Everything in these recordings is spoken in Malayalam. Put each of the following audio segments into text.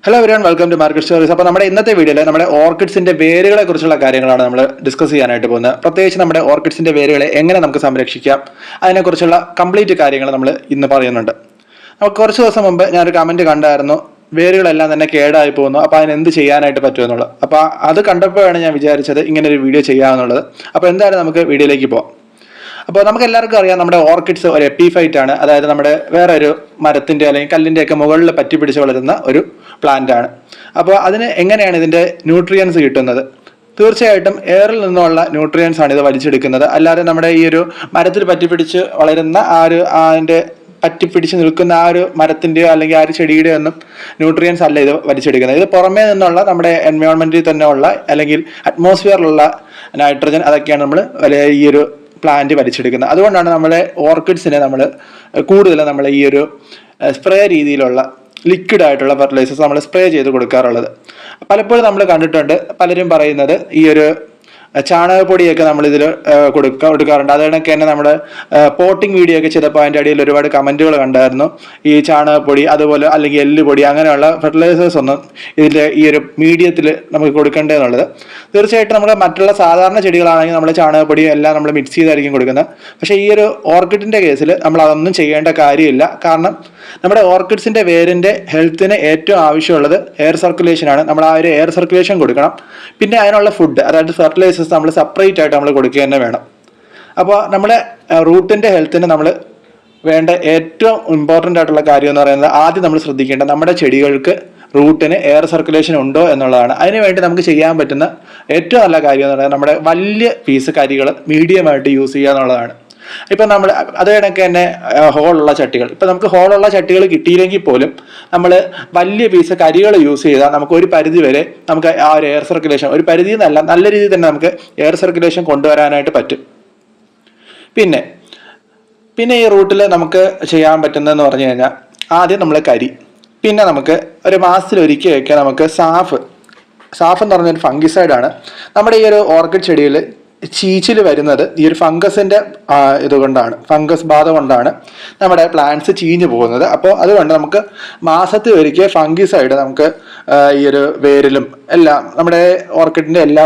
Hello everyone, welcome to market stories. അപ്പോൾ നമ്മുടെ ഇന്നത്തെ വീഡിയോയിൽ നമ്മുടെ ഓർക്കിഡ്സിന്റെ വേരുകളെ കുറിച്ചുള്ള കാര്യങ്ങളാണ് നമ്മൾ ഡിസ്കസ് ചെയ്യാനായിട്ട് പോകുന്നത്. പ്രത്യേകിച്ച് നമ്മുടെ ഓർക്കിഡ്സിന്റെ വേരുകളെ എങ്ങനെ നമുക്ക് സംരക്ഷിക്കാം, അതിനെക്കുറിച്ചുള്ള കംപ്ലീറ്റ് കാര്യങ്ങൾ നമ്മൾ ഇന്ന് പറയുന്നുണ്ട്. നമുക്ക് കുറച്ച് ദിവസം മുമ്പ് ഞാനൊരു കമന്റ് കണ്ടായിരുന്നു, വേരുകളെല്ലാം തന്നെ കേടായി പോകുന്നു, അപ്പോൾ അതിന് എന്ത് ചെയ്യാനായിട്ട് പറ്റുമെന്നുള്ളത്. അപ്പോൾ അത് കണ്ടപ്പോഴാണ് ഞാൻ വിചാരിച്ചത് ഇങ്ങനെ ഒരു വീഡിയോ ചെയ്യാമെന്നുള്ളത്. അപ്പോൾ എന്തായാലും നമുക്ക് വീഡിയോയിലേക്ക് പോകാം. അപ്പോൾ നമുക്ക് എല്ലാവർക്കും അറിയാം, നമ്മുടെ ഓർക്കിഡ്സ് ഒരു എപ്പിഫൈറ്റ് ആണ്. അതായത് നമ്മുടെ വേറെ ഒരു മരത്തിന്റെ അല്ലെങ്കിൽ കല്ലിന്റെ ഒക്കെ മുകളിൽ പറ്റി പിടിച്ച് വളരുന്ന ഒരു പ്ലാന്റ് ആണ്. അപ്പോൾ അതിന് എങ്ങനെയാണ് ഇതിന്റെ ന്യൂട്രിയൻസ് കിട്ടുന്നത്? തീർച്ചയായിട്ടും എയറിൽ നിന്നുള്ള ന്യൂട്രിയൻസ് ആണ് ഇത് വലിച്ചെടുക്കുന്നത്. അല്ലാതെ നമ്മുടെ ഈ ഒരു മരത്തിൽ പറ്റിപ്പിടിച്ച് വളരുന്ന അതിന്റെ പറ്റിപ്പിടിച്ച് നിൽക്കുന്ന ആ ഒരു മരത്തിന്റെയോ അല്ലെങ്കിൽ ആ ഒരു ചെടിയുടെയോ ഒന്നും ന്യൂട്രിയൻസ് അല്ല ഇത് വലിച്ചെടുക്കുന്നത്. ഇത് പുറമേ നിന്നുള്ള നമ്മുടെ എൻവയോൺമെന്റിൽ തന്നെ ഉള്ള അല്ലെങ്കിൽ അറ്റ്മോസ്ഫിയറിലുള്ള നൈട്രജൻ, അതൊക്കെയാണ് നമ്മൾ ഈ ഒരു പ്ലാന്റ് വലിച്ചെടുക്കുന്നത്. അതുകൊണ്ടാണ് നമ്മളെ ഓർക്കിഡ്സിനെ നമ്മൾ കൂടുതലും നമ്മൾ ഈ ഒരു സ്പ്രേ രീതിയിലുള്ള ലിക്വിഡ് ആയിട്ടുള്ള ഫെർട്ടിലൈസേഴ്സ് നമ്മൾ സ്പ്രേ ചെയ്ത് കൊടുക്കാറുള്ളത്. പലപ്പോഴും നമ്മൾ കണ്ടിട്ടുണ്ട്, പലരും പറയുന്നത് ഈ ഒരു ചാണകപ്പൊടിയൊക്കെ നമ്മൾ ഇതിൽ കൊടുക്കാറുണ്ട്. അതുകൊണ്ടൊക്കെ തന്നെ നമ്മൾ പോട്ടിംഗ് വീഡിയോ ഒക്കെ ചെയ്തപ്പോൾ അതിൻ്റെ അടിയിൽ ഒരുപാട് കമന്റുകൾ കണ്ടായിരുന്നു. ഈ ചാണകപ്പൊടി അതുപോലെ അല്ലെങ്കിൽ എല്ലുപൊടി അങ്ങനെയുള്ള ഫെർട്ടിലൈസേഴ്സ് ഒന്നും ഇതിൻ്റെ ഈ ഒരു മീഡിയത്തിൽ നമുക്ക് കൊടുക്കേണ്ടതെന്നുള്ളത്. തീർച്ചയായിട്ടും നമ്മൾ മറ്റുള്ള സാധാരണ ചെടികളാണെങ്കിൽ നമ്മൾ ചാണകപ്പൊടിയും എല്ലാം നമ്മൾ മിക്സ് ചെയ്തായിരിക്കും കൊടുക്കുന്നത്. പക്ഷേ ഈ ഒരു ഓർക്കിഡിൻ്റെ കേസിൽ നമ്മൾ അതൊന്നും ചെയ്യേണ്ട കാര്യമില്ല. കാരണം നമ്മുടെ ഓർക്കിഡ്സിൻ്റെ വേരിൻ്റെ ഹെൽത്തിന് ഏറ്റവും ആവശ്യമുള്ളത് എയർ സർക്കുലേഷൻ ആണ്. നമ്മൾ ആ ഒരു എയർ സർക്കുലേഷൻ കൊടുക്കണം. പിന്നെ അതിനുള്ള ഫുഡ്, അതായത് ഫെർട്ടിലൈസേഴ്സ് നമ്മൾ സെപ്പറേറ്റ് ആയിട്ട് നമ്മൾ കൊടുക്കുക തന്നെ വേണം. അപ്പോൾ നമ്മുടെ റൂട്ടിൻ്റെ ഹെൽത്തിന് നമ്മൾ വേണ്ട ഏറ്റവും ഇമ്പോർട്ടൻ്റ് ആയിട്ടുള്ള കാര്യം എന്ന് പറയുന്നത്, ആദ്യം നമ്മൾ ശ്രദ്ധിക്കേണ്ട നമ്മുടെ ചെടികൾക്ക് റൂട്ടിന് എയർ സർക്കുലേഷൻ ഉണ്ടോ എന്നുള്ളതാണ്. അതിനുവേണ്ടി നമുക്ക് ചെയ്യാൻ പറ്റുന്ന ഏറ്റവും നല്ല കാര്യം എന്ന് പറയുന്നത് നമ്മുടെ വലിയ പീസ് കരികൾ മീഡിയമായിട്ട് യൂസ് ചെയ്യുക എന്നുള്ളതാണ്. ഇപ്പം നമ്മൾ അത് കണക്ക് തന്നെ ഹോളുള്ള ചട്ടികൾ, ഇപ്പം നമുക്ക് ഹോളുള്ള ചട്ടികൾ കിട്ടിയില്ലെങ്കിൽ പോലും നമ്മൾ വലിയ പീസ് കരികൾ യൂസ് ചെയ്താൽ നമുക്ക് ഒരു പരിധി വരെ നമുക്ക് ആ ഒരു എയർ സർക്കുലേഷൻ, ഒരു പരിധി എന്നല്ല, നല്ല രീതിയിൽ തന്നെ നമുക്ക് എയർ സർക്കുലേഷൻ കൊണ്ടുവരാനായിട്ട് പറ്റും. പിന്നെ ഈ റൂട്ടിൽ നമുക്ക് ചെയ്യാൻ പറ്റുന്നതെന്ന് പറഞ്ഞു കഴിഞ്ഞാൽ, ആദ്യം നമ്മൾ കരി, പിന്നെ നമുക്ക് ഒരു മാസത്തിലൊരിക്കലൊക്കെ നമുക്ക് സാഫ് എന്ന് പറഞ്ഞൊരു ഫംഗിസൈഡാണ്. നമ്മുടെ ഈ ഒരു ഓർക്കിഡ് ചെടിയിൽ ചീച്ചിൽ വരുന്നത് ഈ ഒരു ഫംഗസിന്റെ ഇതുകൊണ്ടാണ്, ഫംഗസ് ബാധ കൊണ്ടാണ് നമ്മുടെ പ്ലാന്റ്സ് ചീഞ്ഞു പോകുന്നത്. അപ്പോൾ അതുകൊണ്ട് നമുക്ക് മാസത്തിൽ ഒരിക്കൽ ഫംഗിസൈഡ് നമുക്ക് ഈ ഒരു വേരിലും എല്ലാം നമ്മുടെ ഓർക്കിഡിന്റെ എല്ലാ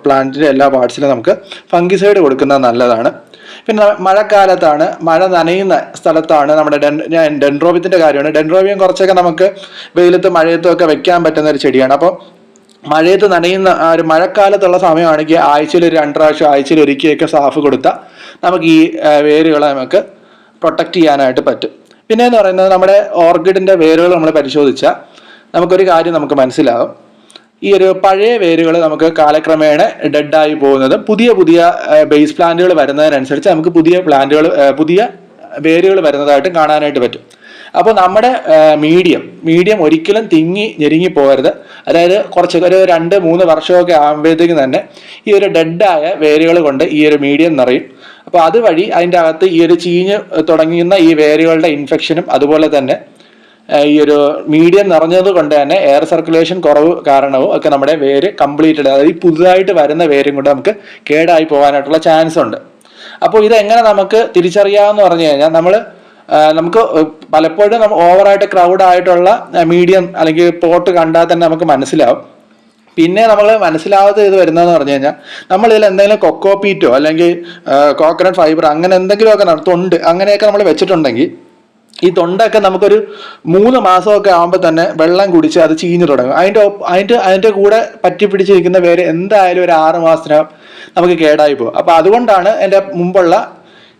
പ്ലാന്റിന്റെ എല്ലാ പാർട്സിലും നമുക്ക് ഫംഗിസൈഡ് കൊടുക്കുന്നത് നല്ലതാണ്. പിന്നെ മഴക്കാലത്താണ്, മഴ നനയുന്ന സ്ഥലത്താണ് നമ്മുടെ ഡെൻഡ്രോബിയത്തിന്റെ കാര്യമാണ്. ഡെൻഡ്രോബിയം കുറച്ചൊക്കെ നമുക്ക് വെയിലത്തും മഴയത്തും ഒക്കെ വെക്കാൻ പറ്റുന്ന ഒരു ചെടിയാണ്. അപ്പോൾ മഴയത്ത് നനയുന്ന ആ ഒരു മഴക്കാലത്തുള്ള സമയമാണെങ്കിൽ ആഴ്ചയിൽ ഒരു 2 പ്രാവശ്യം, ആഴ്ചയിൽ ഒരിക്കലൊക്കെ സാഫ് കൊടുത്താൽ നമുക്ക് ഈ വേരുകളെ നമുക്ക് പ്രൊട്ടക്റ്റ് ചെയ്യാനായിട്ട് പറ്റും. പിന്നെ എന്ന് പറയുന്നത്, നമ്മുടെ ഓർക്കിഡിന്റെ വേരുകൾ നമ്മൾ പരിശോധിച്ചാൽ നമുക്കൊരു കാര്യം നമുക്ക് മനസ്സിലാകും. ഈ ഒരു പഴയ വേരുകൾ നമുക്ക് കാലക്രമേണ ഡെഡായി പോകുന്നതും പുതിയ ബേസ് പ്ലാന്റുകൾ വരുന്നതിനനുസരിച്ച് നമുക്ക് പുതിയ വേരുകൾ വരുന്നതായിട്ടും കാണാനായിട്ട് പറ്റും. അപ്പോൾ നമ്മുടെ മീഡിയം ഒരിക്കലും ഞെരുങ്ങി പോകരുത്. അതായത് ഒരു 2-3 വർഷമൊക്കെ ആകുമ്പോഴത്തേക്കും തന്നെ ഈ ഒരു ഡെഡായ വേരുകൾ കൊണ്ട് ഈ ഒരു മീഡിയം നിറയും. അപ്പോൾ അതുവഴി അതിൻ്റെ അകത്ത് ഈ ഒരു ചീഞ്ഞ് തുടങ്ങുന്ന ഈ വേരുകളുടെ ഇൻഫെക്ഷനും അതുപോലെ തന്നെ ഈ ഒരു മീഡിയം നിറഞ്ഞത് കൊണ്ട് തന്നെ എയർ സർക്കുലേഷൻ കുറവ് കാരണവും ഒക്കെ നമ്മുടെ വേര് കംപ്ലീറ്റഡ്, അതായത് ഈ പുതുതായിട്ട് വരുന്ന വേരും കൊണ്ട് നമുക്ക് കേടായി പോകാനായിട്ടുള്ള ചാൻസ് ഉണ്ട്. അപ്പോൾ ഇതെങ്ങനെ നമുക്ക് തിരിച്ചറിയാമെന്ന് പറഞ്ഞു കഴിഞ്ഞാൽ, നമുക്ക് പലപ്പോഴും ഓവറായിട്ട് ക്രൗഡ് ആയിട്ടുള്ള മീഡിയം അല്ലെങ്കിൽ പോട്ട് കണ്ടാൽ തന്നെ നമുക്ക് മനസ്സിലാവും. പിന്നെ നമ്മൾ മനസ്സിലാവാതെ ഇത് വരുന്നതെന്ന് പറഞ്ഞു കഴിഞ്ഞാൽ, നമ്മളിതിൽ എന്തെങ്കിലും കൊക്കോപീറ്റോ അല്ലെങ്കിൽ കോക്കനട്ട് ഫൈബർ അങ്ങനെ എന്തെങ്കിലുമൊക്കെ തൊണ്ട് അങ്ങനെയൊക്കെ നമ്മൾ വെച്ചിട്ടുണ്ടെങ്കിൽ, ഈ തൊണ്ടൊക്കെ നമുക്കൊരു 3 മാസമൊക്കെ ആകുമ്പോൾ തന്നെ വെള്ളം കുടിച്ച് അത് ചീഞ്ഞു തുടങ്ങും. അതിൻ്റെ കൂടെ പറ്റി പിടിച്ചിരിക്കുന്ന വേര് എന്തായാലും ഒരു 6 മാസത്തിനകം നമുക്ക് കേടായി പോകും. അപ്പോൾ അതുകൊണ്ടാണ് എൻ്റെ മുമ്പുള്ള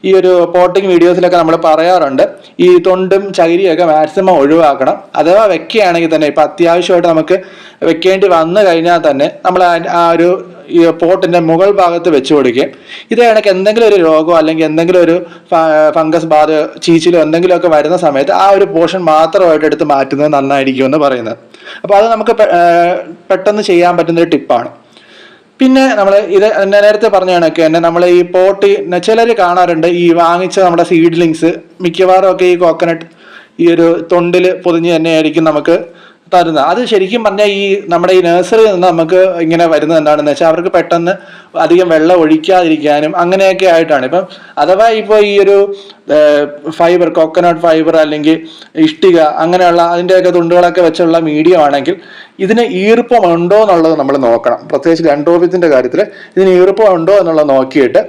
ഈ ഒരു പോട്ടിങ് വീഡിയോസിലൊക്കെ നമ്മൾ പറയാറുണ്ട്, ഈ തൊണ്ടും ചകിരിയൊക്കെ മാക്സിമം ഒഴിവാക്കണം. അഥവാ വെക്കുകയാണെങ്കിൽ തന്നെ, ഇപ്പം അത്യാവശ്യമായിട്ട് നമുക്ക് വെക്കേണ്ടി വന്നു കഴിഞ്ഞാൽ തന്നെ നമ്മൾ ആ ഒരു ഈ പോട്ടിന്റെ മുകൾ ഭാഗത്ത് വെച്ച് കൊടുക്കുകയും, ഇത് കണക്ക് എന്തെങ്കിലും ഒരു രോഗമോ അല്ലെങ്കിൽ എന്തെങ്കിലും ഒരു ഫംഗസ് ബാധ, ചീച്ചിലോ എന്തെങ്കിലുമൊക്കെ വരുന്ന സമയത്ത് ആ ഒരു പോർഷൻ മാത്രമായിട്ട് എടുത്ത് മാറ്റുന്നത് നന്നായിരിക്കും എന്ന് പറയുന്നത്. അപ്പോൾ അത് നമുക്ക് പെട്ടെന്ന് ചെയ്യാൻ പറ്റുന്നൊരു ടിപ്പാണ്. പിന്നെ നമ്മൾ ഇത് നേരത്തെ പറഞ്ഞ കണക്ക് തന്നെ നമ്മൾ ഈ പോട്ട് ചിലർ കാണാറുണ്ട്, ഈ വാങ്ങിച്ച നമ്മുടെ സീഡ്ലിങ്സ് മിക്കവാറും ഒക്കെ ഈ കോക്കനട്ട് ഈ ഒരു തൊണ്ടിൽ പൊതിഞ്ഞ് തന്നെയായിരിക്കും നമുക്ക് തരുന്നത്. അത് ശരിക്കും പറഞ്ഞാൽ ഈ നമ്മുടെ ഈ നഴ്സറിയിൽ നിന്ന് നമുക്ക് ഇങ്ങനെ വരുന്നത് എന്താണെന്ന് വെച്ചാൽ അവർക്ക് പെട്ടെന്ന് അധികം വെള്ളം ഒഴിക്കാതിരിക്കാനും അങ്ങനെയൊക്കെ ആയിട്ടാണ്. ഇപ്പം അഥവാ ഇപ്പോൾ ഈ ഒരു ഫൈബർ, കോക്കനട്ട് ഫൈബർ അല്ലെങ്കിൽ ഇഷ്ടിക അങ്ങനെയുള്ള അതിൻ്റെയൊക്കെ തുണ്ടുകളൊക്കെ വെച്ചുള്ള മീഡിയം ആണെങ്കിൽ ഇതിന് ഈർപ്പം ഉണ്ടോ എന്നുള്ളത് നമ്മൾ നോക്കണം. പ്രത്യേകിച്ച് ഡെൻഡ്രോബിയത്തിൻ്റെ കാര്യത്തിൽ ഇതിന് ഈർപ്പം ഉണ്ടോ എന്നുള്ളത് നോക്കിയിട്ട്,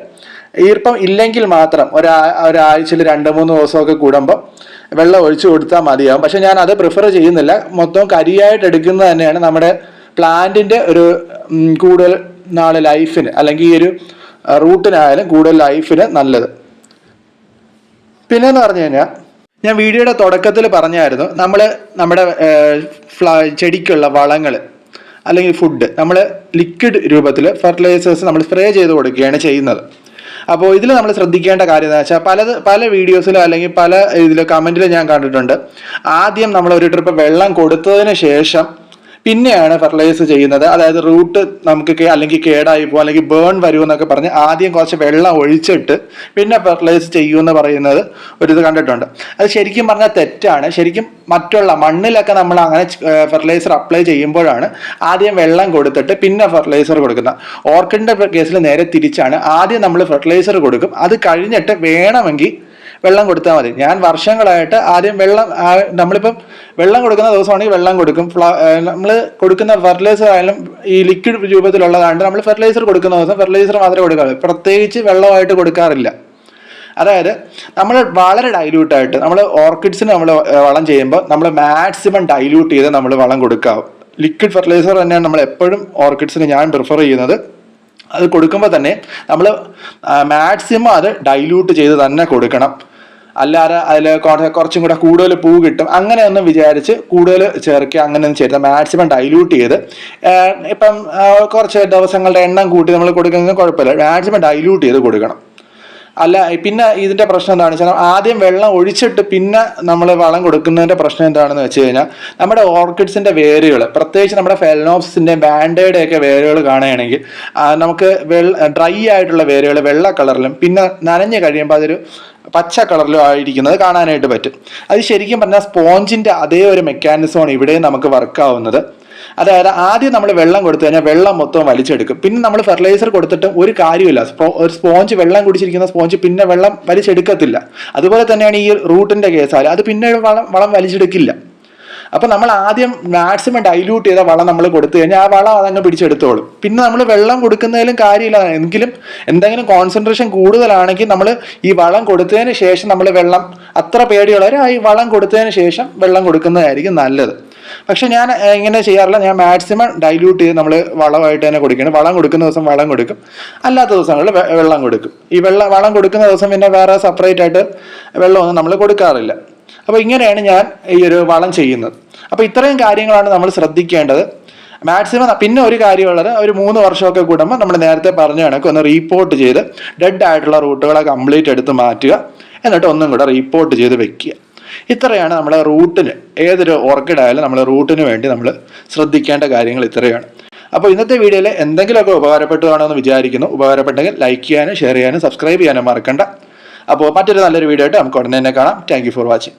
ഈർപ്പം ഇല്ലെങ്കിൽ മാത്രം ഒരാഴ്ചയിൽ 2-3 ദിവസമൊക്കെ കൂടുമ്പോൾ വെള്ളം ഒഴിച്ചു കൊടുത്താൽ മതിയാവും. പക്ഷെ ഞാൻ അത് പ്രിഫർ ചെയ്യുന്നില്ല. മൊത്തം കരിയായിട്ട് എടുക്കുന്നത് തന്നെയാണ് നമ്മുടെ പ്ലാന്റിൻ്റെ ഒരു കൂടുതൽ നാൾ ലൈഫിന്, അല്ലെങ്കിൽ ഈ ഒരു റൂട്ടിനായാലും കൂടുതൽ ലൈഫിന് നല്ലത്. പിന്നെന്ന് പറഞ്ഞു കഴിഞ്ഞാൽ ഞാൻ വീഡിയോയുടെ തുടക്കത്തിൽ പറഞ്ഞായിരുന്നു, നമ്മുടെ ചെടിക്കുള്ള വളങ്ങൾ അല്ലെങ്കിൽ ഫുഡ് നമ്മൾ ലിക്വിഡ് രൂപത്തിൽ ഫെർട്ടിലൈസേഴ്സ് നമ്മൾ സ്പ്രേ ചെയ്ത് കൊടുക്കുകയാണ് ചെയ്യുന്നത്. അപ്പോൾ ഇതിൽ നമ്മൾ ശ്രദ്ധിക്കേണ്ട കാര്യം എന്താ വെച്ചാൽ പല വീഡിയോസിലോ അല്ലെങ്കിൽ പല ഇതിലോ കമൻറ്റിലോ ഞാൻ കണ്ടിട്ടുണ്ട്, ആദ്യം നമ്മൾ ഒരു ട്രിപ്പ് വെള്ളം കൊടുത്തതിന് ശേഷം പിന്നെയാണ് ഫെർട്ടിലൈസ് ചെയ്യുന്നത്. അതായത് റൂട്ട് നമുക്ക് അല്ലെങ്കിൽ കേടായി പോകും അല്ലെങ്കിൽ ബേൺ വരുമെന്നൊക്കെ പറഞ്ഞ് ആദ്യം കുറച്ച് വെള്ളം ഒഴിച്ചിട്ട് പിന്നെ ഫെർട്ടിലൈസ് ചെയ്യുമെന്ന് പറയുന്നത് ഒരിത് കണ്ടിട്ടുണ്ട്. അത് ശരിക്കും പറഞ്ഞാൽ തെറ്റാണ്. ശരിക്കും മറ്റുള്ള മണ്ണിലൊക്കെ നമ്മൾ അങ്ങനെ ഫെർട്ടിലൈസർ അപ്ലൈ ചെയ്യുമ്പോഴാണ് ആദ്യം വെള്ളം കൊടുത്തിട്ട് പിന്നെ ഫെർട്ടിലൈസർ കൊടുക്കുന്നത്. ഓർക്കിഡിൻ്റെ കേസിൽ നേരെ തിരിച്ചാണ്, ആദ്യം നമ്മൾ ഫെർട്ടിലൈസർ കൊടുക്കും, അത് കഴിഞ്ഞിട്ട് വേണമെങ്കിൽ വെള്ളം കൊടുത്താൽ മതി. ഞാൻ വർഷങ്ങളായിട്ട് ആദ്യം നമ്മളിപ്പം വെള്ളം കൊടുക്കുന്ന ദിവസമാണെങ്കിൽ വെള്ളം കൊടുക്കും. നമ്മൾ കൊടുക്കുന്ന ഫെർട്ടിലൈസർ ആയാലും ഈ ലിക്വിഡ് രൂപത്തിലുള്ളതാണ്ട് നമ്മൾ ഫെർട്ടിലൈസർ കൊടുക്കുന്ന ദിവസം ഫെർട്ടിലൈസർ മാത്രമേ കൊടുക്കാറുള്ളൂ, പ്രത്യേകിച്ച് വെള്ളമായിട്ട് കൊടുക്കാറില്ല. അതായത് നമ്മൾ വളരെ ഡൈല്യൂട്ടായിട്ട് നമ്മൾ ഓർക്കിഡ്സിന് നമ്മൾ വളം ചെയ്യുമ്പോൾ നമ്മൾ മാക്സിമം ഡൈല്യൂട്ട് ചെയ്ത് നമ്മൾ വളം കൊടുക്കാവും. ലിക്വിഡ് ഫെർട്ടിലൈസർ തന്നെയാണ് നമ്മൾ എപ്പോഴും ഓർക്കിഡ്സിന് ഞാൻ പ്രിഫർ ചെയ്യുന്നത്. അത് കൊടുക്കുമ്പോൾ തന്നെ നമ്മൾ മാക്സിമം അത് ഡൈല്യൂട്ട് ചെയ്ത് തന്നെ കൊടുക്കണം. അല്ലാതെ അതിൽ കുറച്ചും കൂടെ കൂടുതൽ പൂ കിട്ടും അങ്ങനെയൊന്നും വിചാരിച്ച് കൂടുതൽ ചേർക്കുക അങ്ങനെയൊന്നും ചെയ്ത് മാക്സിമം ഡൈല്യൂട്ട് ചെയ്ത്, ഇപ്പം കുറച്ച് ദിവസങ്ങളുടെ എണ്ണം കൂട്ടി നമ്മൾ കൊടുക്കുന്നത് കുഴപ്പമില്ല, മാക്സിമം ഡൈല്യൂട്ട് ചെയ്ത് കൊടുക്കണം. അല്ല പിന്നെ ഇതിൻ്റെ പ്രശ്നം എന്താണെന്ന് വെച്ചാൽ ആദ്യം വെള്ളം ഒഴിച്ചിട്ട് പിന്നെ നമ്മൾ വളം കൊടുക്കുന്നതിൻ്റെ പ്രശ്നം എന്താണെന്ന് വെച്ച് കഴിഞ്ഞാൽ നമ്മുടെ ഓർക്കിഡ്സിൻ്റെ വേരുകൾ, പ്രത്യേകിച്ച് നമ്മുടെ ഫെലനോപ്സിൻ്റെയും ബാൻഡയുടെയൊക്കെ വേരുകൾ കാണുകയാണെങ്കിൽ നമുക്ക് ഡ്രൈ ആയിട്ടുള്ള വേരുകൾ വെള്ള കളറിലും പിന്നെ നനഞ്ഞ് കഴിയുമ്പോൾ അതൊരു പച്ച കളറിലും ആയിരിക്കുന്നത് കാണാനായിട്ട് പറ്റും. അത് ശരിക്കും പറഞ്ഞാൽ സ്പോഞ്ചിൻ്റെ അതേ ഒരു മെക്കാനിസമാണ് ഇവിടെയും നമുക്ക് വർക്കാവുന്നത്. അതായത് ആദ്യം നമ്മൾ വെള്ളം കൊടുത്തു കഴിഞ്ഞാൽ വെള്ളം മൊത്തം വലിച്ചെടുക്കും. പിന്നെ നമ്മൾ ഫെർട്ടിലൈസർ കൊടുത്തിട്ടും ഒരു കാര്യമില്ല, ഒരു സ്പോഞ്ച് വെള്ളം കുടിച്ചിരിക്കുന്ന സ്പോഞ്ച് പിന്നെ വെള്ളം വലിച്ചെടുക്കത്തില്ല. അതുപോലെ തന്നെയാണ് ഈ റൂട്ടിൻ്റെ കേസായാലും അത് പിന്നെ വളം വലിച്ചെടുക്കില്ല. അപ്പം നമ്മൾ ആദ്യം മാക്സിമം ഡൈല്യൂട്ട് ചെയ്ത വളം നമ്മൾ കൊടുത്തു കഴിഞ്ഞാൽ ആ വളം അതങ്ങ് പിടിച്ചെടുത്തോളും. പിന്നെ നമ്മൾ വെള്ളം കൊടുക്കുന്നതിലും കാര്യമില്ല, എങ്കിലും എന്തെങ്കിലും കോൺസെൻട്രേഷൻ കൂടുതലാണെങ്കിൽ നമ്മൾ ഈ വളം കൊടുത്തതിന് ശേഷം നമ്മൾ വെള്ളം അത്ര പേടിയുള്ളവർ ഈ വളം കൊടുത്തതിന് ശേഷം വെള്ളം കൊടുക്കുന്നതായിരിക്കും നല്ലത്. പക്ഷെ ഞാൻ ഇങ്ങനെ ചെയ്യാറില്ല, ഞാൻ മാക്സിമം ഡൈല്യൂട്ട് ചെയ്ത് നമ്മൾ വളമായിട്ട് തന്നെ കൊടുക്കുകയാണ്. വളം കൊടുക്കുന്ന ദിവസം വളം കൊടുക്കും, അല്ലാത്ത ദിവസങ്ങളിൽ വെള്ളം കൊടുക്കും. ഈ വളം കൊടുക്കുന്ന ദിവസം പിന്നെ വേറെ സെപ്പറേറ്റ് ആയിട്ട് വെള്ളമൊന്നും നമ്മൾ കൊടുക്കാറില്ല. അപ്പോൾ ഇങ്ങനെയാണ് ഞാൻ ഈ ഒരു വളം ചെയ്യുന്നത്. അപ്പോൾ ഇത്രയും കാര്യങ്ങളാണ് നമ്മൾ ശ്രദ്ധിക്കേണ്ടത് മാക്സിമം. പിന്നെ ഒരു കാര്യമുള്ളത്, ഒരു 3 വർഷമൊക്കെ കൂടുമ്പോൾ നമ്മൾ നേരത്തെ പറഞ്ഞ കണക്ക് ഒന്ന് റീപോർട്ട് ചെയ്ത് ഡെഡ് ആയിട്ടുള്ള റൂട്ടുകളെ കംപ്ലീറ്റ് എടുത്ത് മാറ്റുക, എന്നിട്ട് ഒന്നും കൂടെ റീപോർട്ട് ചെയ്ത് വെക്കുക. ഇത്രയാണ് നമ്മുടെ റൂട്ടിന്, ഏതൊരു ഓർക്കിഡ് ആയാലും നമ്മൾ റൂട്ടിന് വേണ്ടി നമ്മൾ ശ്രദ്ധിക്കേണ്ട കാര്യങ്ങൾ ഇത്രയാണ്. അപ്പോൾ ഇന്നത്തെ വീഡിയോയിൽ എന്തെങ്കിലുമൊക്കെ ഉപകാരപ്പെട്ടു കാണുമെന്ന് വിചാരിക്കുന്നു. ഉപകാരപ്പെട്ടെങ്കിൽ ലൈക്ക് ചെയ്യാനും ഷെയർ ചെയ്യാനും സബ്സ്ക്രൈബ് ചെയ്യാനും മറക്കണ്ട. അപ്പോൾ മറ്റൊരു നല്ലൊരു വീഡിയോ ആയിട്ട് നമുക്ക് ഉടനെ തന്നെ കാണാം. Thank you for watching.